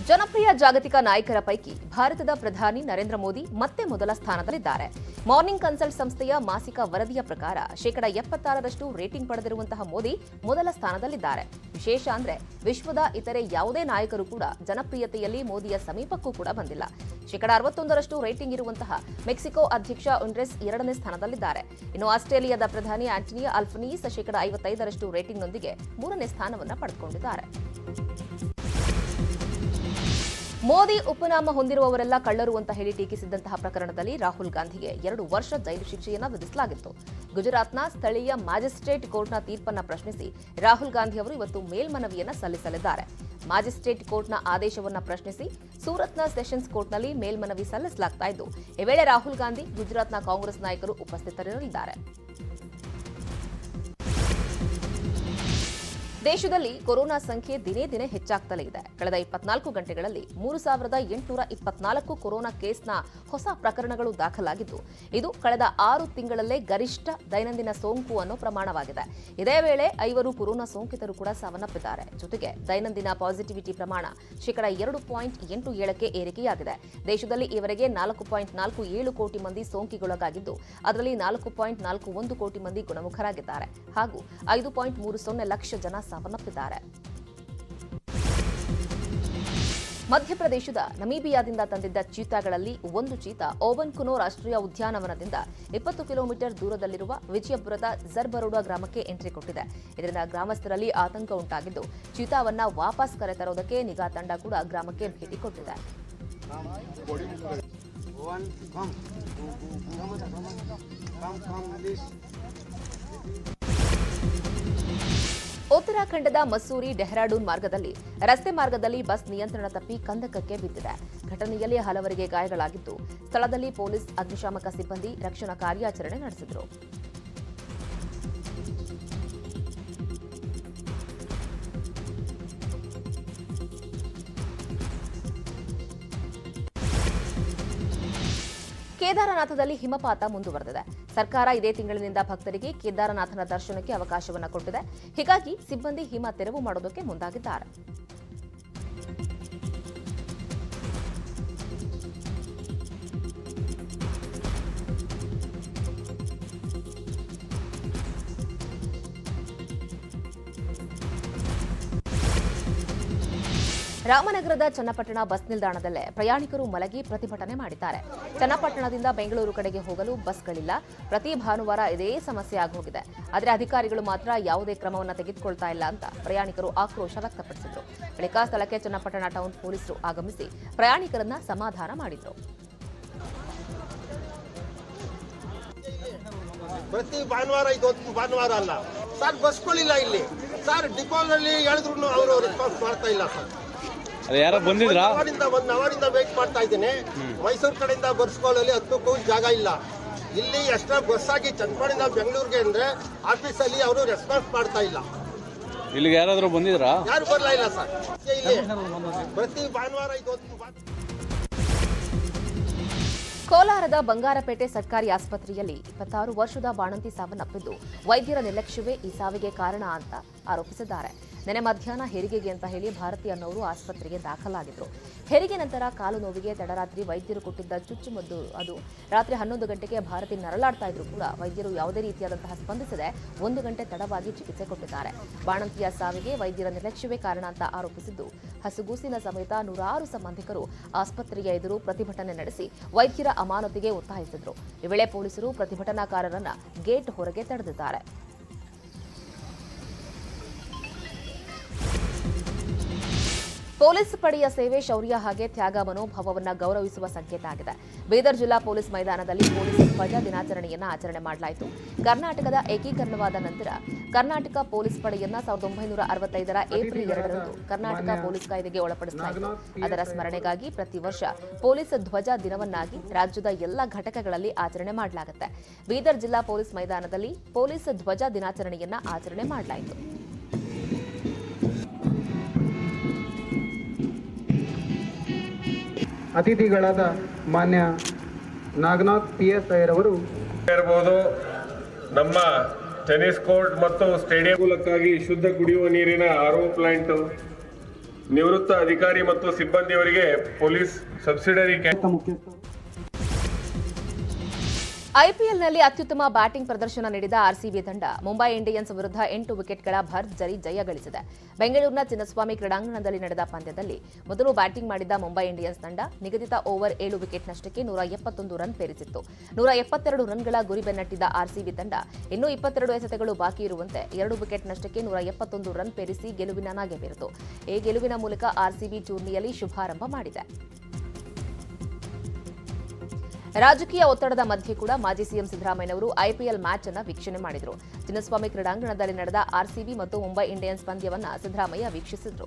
ಜನಪ್ರಿಯ ಜಾಗತಿಕ ನಾಯಕರ ಪೈಕಿ ಭಾರತದ ಪ್ರಧಾನಿ ನರೇಂದ್ರ ಮೋದಿ ಮತ್ತೆ ಮೊದಲ ಸ್ಥಾನದಲ್ಲಿದ್ದಾರೆ. ಮಾರ್ನಿಂಗ್ ಕನ್ಸಲ್ಟ್ ಸಂಸ್ಥೆಯ ಮಾಸಿಕ ವರದಿಯ ಪ್ರಕಾರ 76% ರೇಟಿಂಗ್ ಪಡೆದಿರುವಂತಹ ಮೋದಿ ಮೊದಲ ಸ್ಥಾನದಲ್ಲಿದ್ದಾರೆ. ವಿಶೇಷ ಅಂದ್ರೆ ವಿಶ್ವದ ಇತರೆ ಯಾವುದೇ ನಾಯಕರು ಕೂಡ ಜನಪ್ರಿಯತೆಯಲ್ಲಿ ಮೋದಿಯ ಸಮೀಪಕ್ಕೂ ಕೂಡ ಬಂದಿಲ್ಲ. 61% ರೇಟಿಂಗ್ ಇರುವಂತಹ ಮೆಕ್ಸಿಕೋ ಅಧ್ಯಕ್ಷ ಉಂಡ್ರೆಸ್ 2ನೇ ಸ್ಥಾನದಲ್ಲಿದ್ದಾರೆ. ಇನ್ನು ಆಸ್ಟ್ರೇಲಿಯಾದ ಪ್ರಧಾನಿ ಆಂಟನಿ ಅಲ್ಬನೀಸ್ 55% ರೇಟಿಂಗ್ನೊಂದಿಗೆ 3ನೇ ಸ್ಥಾನವನ್ನು ಪಡೆದುಕೊಂಡಿದ್ದಾರೆ. ಮೋದಿ ಉಪನಾಮ ಹೊಂದಿರುವವರೆಲ್ಲ ಕಳ್ಳರು ಅಂತ ಹೇಳಿ ಟೀಕಿಸಿದ್ದಂತಹ ಪ್ರಕರಣದಲ್ಲಿ ರಾಹುಲ್ ಗಾಂಧಿಗೆ 2 ವರ್ಷ ಜೈಲು ಶಿಕ್ಷೆಯನ್ನು ವಿಧಿಸಲಾಗಿತ್ತು. ಗುಜರಾತ್ನ ಸ್ಥಳೀಯ ಮ್ಯಾಜಿಸ್ಟ್ರೇಟ್ ಕೋರ್ಟ್ನ ತೀರ್ಪನ್ನು ಪ್ರಶ್ನಿಸಿ ರಾಹುಲ್ ಗಾಂಧಿ ಅವರು ಇವತ್ತು ಮೇಲ್ಮನವಿಯನ್ನು ಸಲ್ಲಿಸಲಿದ್ದಾರೆ. ಮ್ಯಾಜಿಸ್ಟ್ರೇಟ್ ಕೋರ್ಟ್ನ ಆದೇಶವನ್ನು ಪ್ರಶ್ನಿಸಿ ಸೂರತ್ನ ಸೆಷನ್ಸ್ ಕೋರ್ಟ್ನಲ್ಲಿ ಮೇಲ್ಮನವಿ ಸಲ್ಲಿಸಲಾಗ್ತಾ ಇದ್ದು, ಈ ವೇಳೆ ರಾಹುಲ್ ಗಾಂಧಿ, ಗುಜರಾತ್ನ ಕಾಂಗ್ರೆಸ್ ನಾಯಕರು ಉಪಸ್ಥಿತರಿರಲಿದ್ದಾರೆ. ದೇಶದಲ್ಲಿ ಕೊರೋನಾ ಸಂಖ್ಯೆ ದಿನೇ ದಿನೇ ಹೆಚ್ಚಾಗ್ತಲೇ ಇದೆ. ಕಳೆದ 24 ಗಂಟೆಗಳಲ್ಲಿ 3824 ಕೊರೋನಾ ಕೇಸ್ನ ಹೊಸ ಪ್ರಕರಣಗಳು ದಾಖಲಾಗಿದ್ದು, ಇದು ಕಳೆದ 6 ತಿಂಗಳಲ್ಲೇ ಗರಿಷ್ಠ ದೈನಂದಿನ ಸೋಂಕು ಅನ್ನೋ ಪ್ರಮಾಣವಾಗಿದೆ. ಇದೇ ವೇಳೆ 5 ಕೊರೋನಾ ಸೋಂಕಿತರು ಕೂಡ ಸಾವನ್ನಪ್ಪಿದ್ದಾರೆ. ಜೊತೆಗೆ ದೈನಂದಿನ ಪಾಸಿಟಿವಿಟಿ ಪ್ರಮಾಣ 2.87ಕ್ಕೆ ಏರಿಕೆಯಾಗಿದೆ. ದೇಶದಲ್ಲಿ ಈವರೆಗೆ 4.47 ಕೋಟಿ ಮಂದಿ ಸೋಂಕಿಗೊಳಗಾಗಿದ್ದು, ಅದರಲ್ಲಿ 4.41 ಕೋಟಿ ಮಂದಿ ಗುಣಮುಖರಾಗಿದ್ದಾರೆ ಹಾಗೂ 5.30 ಲಕ್ಷ ಜನ ಸಾವನ್ನಪ್ಪಿದ್ದಾರೆ. ಮಧ್ಯಪ್ರದೇಶದ ನಮೀಬಿಯಾದಿಂದ ತಂದಿದ್ದ ಚೀತಾಗಳಲ್ಲಿ ಒಂದು ಚೀತಾ ಓಬನ್ ಕುನೋ ರಾಷ್ಟ್ರೀಯ ಉದ್ಯಾನವನದಿಂದ 20 ಕಿಲೋಮೀಟರ್ ದೂರದಲ್ಲಿರುವ ವಿಜಯಪುರದ ಜರ್ಬರೋಡಾ ಗ್ರಾಮಕ್ಕೆ ಎಂಟ್ರಿ ಕೊಟ್ಟಿದೆ. ಇದರಿಂದ ಗ್ರಾಮಸ್ಥರಲ್ಲಿ ಆತಂಕ ಉಂಟಾಗಿದ್ದು, ಚೀತಾವನ್ನ ವಾಪಸ್ ಕರೆತರೋದಕ್ಕೆ ನಿಗಾ ತಂಡ ಕೂಡ ಗ್ರಾಮಕ್ಕೆ ಭೇಟಿ ಕೊಟ್ಟಿದೆ. ಉತ್ತರಾಖಂಡದ ಮಸೂರಿ ಡೆಹ್ರಾಡೂನ್ ಮಾರ್ಗದಲ್ಲಿ ರಸ್ತೆ ಮಾರ್ಗದಲ್ಲಿ ಬಸ್ ನಿಯಂತ್ರಣ ತಪ್ಪಿ ಕಂದಕಕ್ಕೆ ಬಿದ್ದಿದೆ. ಘಟನೆಯಲ್ಲಿ ಹಲವರಿಗೆ ಗಾಯಗಳಾಗಿದ್ದು, ಸ್ಥಳದಲ್ಲಿ ಪೊಲೀಸ್, ಅಗ್ನಿಶಾಮಕ ಸಿಬ್ಬಂದಿ ರಕ್ಷಣಾ ಕಾರ್ಯಾಚರಣೆ ನಡೆಸಿದರು. ಕೇದಾರನಾಥದಲ್ಲಿ ಹಿಮಪಾತ ಮುಂದುವರೆದಿದೆ. ಸರ್ಕಾರ ಇದೇ ತಿಂಗಳಿನಿಂದ ಭಕ್ತರಿಗೆ ಕೇದಾರನಾಥನ ದರ್ಶನಕ್ಕೆ ಅವಕಾಶವನ್ನು ಕೊಟ್ಟಿದೆ. ಹೀಗಾಗಿ ಸಿಬ್ಬಂದಿ ಹಿಮ ತೆರವು ಮಾಡೋದಕ್ಕೆ ಮುಂದಾಗಿದ್ದಾರೆ. ರಾಮನಗರದ ಚನ್ನಪಟ್ಟಣ ಬಸ್ ನಿಲ್ದಾಣದಲ್ಲೇ ಪ್ರಯಾಣಿಕರು ಮಲಗಿ ಪ್ರತಿಭಟನೆ ಮಾಡಿದ್ದಾರೆ. ಚನ್ನಪಟ್ಟಣದಿಂದ ಬೆಂಗಳೂರು ಕಡೆಗೆ ಹೋಗಲು ಬಸ್ಗಳಿಲ್ಲ. ಪ್ರತಿ ಭಾನುವಾರ ಇದೇ ಸಮಸ್ಯೆ ಆಗೋಗಿದೆ. ಆದರೆ ಅಧಿಕಾರಿಗಳು ಮಾತ್ರ ಯಾವುದೇ ಕ್ರಮವನ್ನು ತೆಗೆದುಕೊಳ್ತಾ ಇಲ್ಲ ಅಂತ ಪ್ರಯಾಣಿಕರು ಆಕ್ರೋಶ ವ್ಯಕ್ತಪಡಿಸಿದರು. ಬಳಿಕ ಸ್ಥಳಕ್ಕೆ ಚನ್ನಪಟ್ಟಣ ಟೌನ್ ಪೊಲೀಸರು ಆಗಮಿಸಿ ಪ್ರಯಾಣಿಕರನ್ನ ಸಮಾಧಾನ ಮಾಡಿದರು. ಪ್ರತಿ ಭಾನುವಾರ ಇದೊಂದು ಭಾನುವಾರ ಅಲ್ಲ ಸರ್, ಬಸ್ಗಳಿಲ್ಲ ಇಲ್ಲಿ ಸರ್. ಡಿಪೋನಲ್ಲಿ ಹೇಳಿದ್ರು ಅವರು ರೆಸ್ಪಾನ್ಸ್ ಮಾಡ್ತಾ ಇಲ್ಲ ಸರ್. ಯಾರೋ ಬಂದಿದ್ರಾ? ಒನ್ ಅವರಿಂದ ವೇಟ್ ಮಾಡ್ತಾ ಇದ್ದೀನಿ. ಮೈಸೂರು ಕಡೆಯಿಂದ ಬಸ್ಗಳಲ್ಲಿ ಹತ್ತಕ್ಕೂ ಜಾಗ ಇಲ್ಲ. ಇಲ್ಲಿ ಎಷ್ಟೋ ಬಸ್ ಆಗಿ ಚನ್ನಪಟ್ಟಣದಿಂದ ಬೆಂಗಳೂರಿಗೆ ಅಂದ್ರೆ ಆಫೀಸಲ್ಲಿ ಅವರು ರೆಸ್ಪಾನ್ಸ್ ಮಾಡ್ತಾ ಇಲ್ಲ. ಇಲ್ಲಿಗೆ ಯಾರಾದ್ರೂ ಬಂದಿದ್ರಾ? ಯಾರು ಬರ್ಲಾ ಇಲ್ಲ ಸರ್. ಇಲ್ಲಿ ಪ್ರತಿ ಭಾನುವಾರ ಇದೊಂದು. ಕೋಲಾರದ ಬಂಗಾರಪೇಟೆ ಸರ್ಕಾರಿ ಆಸ್ಪತ್ರೆಯಲ್ಲಿ 26 ವರ್ಷದ ಬಾಣಂತಿ ಸಾವನ್ನಪ್ಪಿದ್ದು, ವೈದ್ಯರ ನಿರ್ಲಕ್ಷ್ಯವೇ ಈ ಸಾವಿಗೆ ಕಾರಣ ಅಂತ ಆರೋಪಿಸಿದ್ದಾರೆ. ನೆನೆ ಮಧ್ಯಾಹ್ನ ಹೆರಿಗೆಗೆ ಅಂತ ಹೇಳಿ ಭಾರತಿ ಅನ್ನೋರು ಆಸ್ಪತ್ರೆಗೆ ದಾಖಲಾಗಿದ್ರು. ಹೆರಿಗೆ ನಂತರ ಕಾಲು ನೋವಿಗೆ ತಡರಾತ್ರಿ ವೈದ್ಯರು ಕೊಟ್ಟಿದ್ದ ಚುಚ್ಚುಮದ್ದು ಅದು ರಾತ್ರಿ 11 ಗಂಟೆಗೆ ಭಾರತಿ ನರಳಾಡ್ತಾ ಇದ್ರು ಕೂಡ ವೈದ್ಯರು ಯಾವುದೇ ರೀತಿಯಾದಂತಹ ಸ್ಪಂದಿಸದೆ 1 ಗಂಟೆ ತಡವಾಗಿ ಚಿಕಿತ್ಸೆ ಕೊಟ್ಟಿದ್ದಾರೆ. ಬಾಣಂತಿಯ ಸಾವಿಗೆ ವೈದ್ಯರ ನಿರ್ಲಕ್ಷ್ಯವೇ ಕಾರಣ ಅಂತ ಆರೋಪಿಸಿದ್ದು, ಹಸುಗೂಸಿನ ಸಮೇತ 106 ಸಂಬಂಧಿಕರು ಆಸ್ಪತ್ರೆಯ ಎದುರು ಪ್ರತಿಭಟನೆ ನಡೆಸಿ ವೈದ್ಯರ ಅಮಾನತಿಗೆ ಒತ್ತಾಯಿಸಿದ್ರು. ಈ ವೇಳೆ ಪೊಲೀಸರು ಪ್ರತಿಭಟನಾಕಾರರನ್ನ ಗೇಟ್ ಹೊರಗೆ ತಡೆದಿದ್ದಾರೆ. ಪೊಲೀಸ್ ಪಡೆಯ ಸೇವೆ ಶೌರ್ಯ ಹಾಗೆ ತ್ಯಾಗ ಮನೋಭಾವವನ್ನು ಗೌರವಿಸುವ ಸಂಕೇತ ಆಗಿದೆ. ಬೀದರ್ ಜಿಲ್ಲಾ ಪೊಲೀಸ್ ಮೈದಾನದಲ್ಲಿ ಪೊಲೀಸ್ ಧ್ವಜ ದಿನಾಚರಣೆಯನ್ನು ಆಚರಣೆ ಮಾಡಲಾಯಿತು. ಕರ್ನಾಟಕದ ಏಕೀಕರಣವಾದ ನಂತರ ಕರ್ನಾಟಕ ಪೊಲೀಸ್ ಪಡೆಯನ್ನ 1965ರ ಏಪ್ರಿಲ್ 2ರಂದು ಕರ್ನಾಟಕ ಪೊಲೀಸ್ ಕಾಯ್ದೆಗೆ ಒಳಪಡಿಸಲಾಯಿತು. ಅದರ ಸ್ಮರಣೆಗಾಗಿ ಪ್ರತಿ ವರ್ಷ ಪೊಲೀಸ್ ಧ್ವಜ ದಿನವನ್ನಾಗಿ ರಾಜ್ಯದ ಎಲ್ಲ ಘಟಕಗಳಲ್ಲಿ ಆಚರಣೆ ಮಾಡಲಾಗುತ್ತೆ. ಬೀದರ್ ಜಿಲ್ಲಾ ಪೊಲೀಸ್ ಮೈದಾನದಲ್ಲಿ ಪೊಲೀಸ್ ಧ್ವಜ ದಿನಾಚರಣೆಯನ್ನ ಆಚರಣೆ ಮಾಡಲಾಯಿತು. ಅತಿಥಿಗಳಾದ ಮಾನ್ಯ ನಾಗನಾಥ್ PSI ರವರು ಇರಬಹುದು. ನಮ್ಮ ಟೆನ್ನಿಸ್ ಕೋರ್ಟ್ ಮತ್ತು ಸ್ಟೇಡಿಯಂ ಮೂಲಕ್ಕಾಗಿ ಶುದ್ಧ ಕುಡಿಯುವ ನೀರಿನ RO ಪ್ಲಾಂಟ್ ನಿವೃತ್ತ ಅಧಿಕಾರಿ ಮತ್ತು ಸಿಬ್ಬಂದಿಯವರಿಗೆ ಪೊಲೀಸ್ ಸಬ್ಸಿಡರಿ ಐಪಿಎಲ್ನಲ್ಲಿ ಅತ್ಯುತ್ತಮ ಬ್ಯಾಟಿಂಗ್ ಪ್ರದರ್ಶನ ನೀಡಿದ ಆರ್ಸಿಬಿ ತಂಡ ಮುಂಬೈ ಇಂಡಿಯನ್ಸ್ ವಿರುದ್ಧ 8 ವಿಕೆಟ್ಗಳ ಭರ್ಜರಿ ಜಯ ಗಳಿಸಿದೆ. ಬೆಂಗಳೂರಿನ ಚಿನ್ನಸ್ವಾಮಿ ಕ್ರೀಡಾಂಗಣದಲ್ಲಿ ನಡೆದ ಪಂದ್ಯದಲ್ಲಿ ಮೊದಲು ಬ್ಯಾಟಿಂಗ್ ಮಾಡಿದ ಮುಂಬೈ ಇಂಡಿಯನ್ಸ್ ತಂಡ ನಿಗದಿತ ಓವರ್ 7 ವಿಕೆಟ್ ನಷ್ಟಕ್ಕೆ 171 ರನ್ ಪೇರಿಸಿತ್ತು. 172 ರನ್ಗಳ ಗುರಿ ಬೆನ್ನಟ್ಟಿದ್ದ ಆರ್ಸಿಬಿ ತಂಡ ಇನ್ನೂ 22 ಎಸೆತಗಳು ಬಾಕಿ ಇರುವಂತೆ 2 ವಿಕೆಟ್ ನಷ್ಟಕ್ಕೆ 171 ರನ್ ಪೇರಿಸಿ ಗೆಲುವಿನ ನಗೆ ಬೀರಿತು. ಈ ಗೆಲುವಿನ ಮೂಲಕ ಆರ್ಸಿಬಿ ಟೂರ್ನಿಯಲ್ಲಿ ಶುಭಾರಂಭ ಮಾಡಿದೆ. ರಾಜಕೀಯ ಒತ್ತಡದ ಮಧ್ಯೆ ಕೂಡ ಮಾಜಿ ಸಿಎಂ ಸಿದ್ದರಾಮಯ್ಯನವರು ಐಪಿಎಲ್ ಮ್ಯಾಚ್ ಅನ್ನು ವೀಕ್ಷಣೆ ಮಾಡಿದರು. ಚಿನ್ನಸ್ವಾಮಿ ಕ್ರೀಡಾಂಗಣದಲ್ಲಿ ನಡೆದ ಆರ್ಸಿಬಿ ಮತ್ತು ಮುಂಬೈ ಇಂಡಿಯನ್ಸ್ ಪಂದ್ಯವನ್ನು ಸಿದ್ದರಾಮಯ್ಯ ವೀಕ್ಷಿಸಿದರು.